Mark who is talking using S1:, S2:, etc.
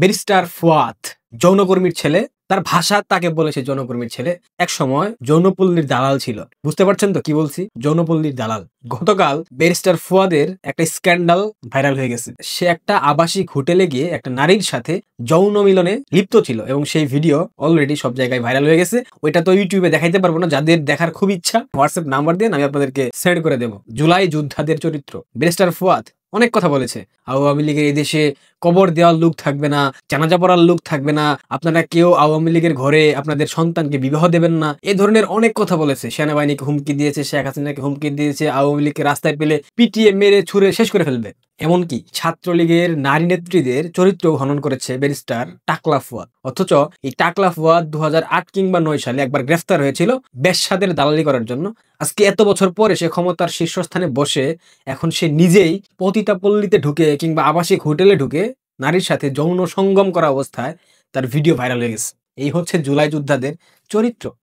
S1: Barrister Fuad যৌনকর্মীর ছেলে, তার ভাষা তাকে বলেছে যৌনকর্মীর ছেলে, এক সময় যৌনপল্লীর দালাল ছিল। বুঝতে পারছেন তো কি বলছি? যৌনপল্লীর দালাল। গতকাল ব্যারিস্টার ফুয়াদের একটা স্ক্যান্ডাল ভাইরাল হয়ে গেছে। সে একটা আবাসিক হোটেলে গিয়ে একটা নারীর সাথে যৌন মিলনে লিপ্ত ছিল এবং সেই ভিডিও অলরেডি সব জায়গায় ভাইরাল হয়ে গেছে। ওইটা তো ইউটিউবে দেখাইতে পারবো না, যাদের দেখার খুব ইচ্ছা হোয়াটসঅ্যাপ নাম্বার দিয়ে আমি আপনাদেরকে সেন্ড করে দেবো। জুলাই যোদ্ধাদের চরিত্র ব্যারিস্টার ফুয়াদ অনেক কথা বলেছে। আওয়ামী লীগের এই দেশে কবর দেওয়ার লোক থাকবে না, জানাজা পড়ার লোক থাকবে না, আপনারা কেউ আওয়ামী লীগের ঘরে আপনাদের সন্তানকে বিবাহ দেবেন না, এ ধরনের অনেক কথা বলেছে। সেনাবাহিনীকে হুমকি দিয়েছে, শেখ হাসিনাকে হুমকি দিয়েছে, আওয়ামী লীগকে রাস্তায় পেলে পিটিয়ে মেরে ছুঁড়ে শেষ করে ফেলবে। এমনকি ছাত্রলীগের নারী নেত্রীদের চরিত্র হনন করেছে ব্যারিস্টার টাকলা ফুয়াদ। অথচ এই টাকলা ফুয়াদ 2008 কিংবা 9 সালে একবার গ্রেফতার হয়েছিল বেশ্যাদের দালালি করার জন্য। আজকে এত বছর পরে সে ক্ষমতার শীর্ষস্থানে বসে এখন সে নিজেই পতিতাপল্লীতে ঢুকে কিংবা আবাসিক হোটেলে ঢুকে নারীর সাথে যৌন সঙ্গম করা অবস্থায় তার ভিডিও ভাইরাল হয়ে গেছে। এই হচ্ছে জুলাই যোদ্ধাদের চরিত্র।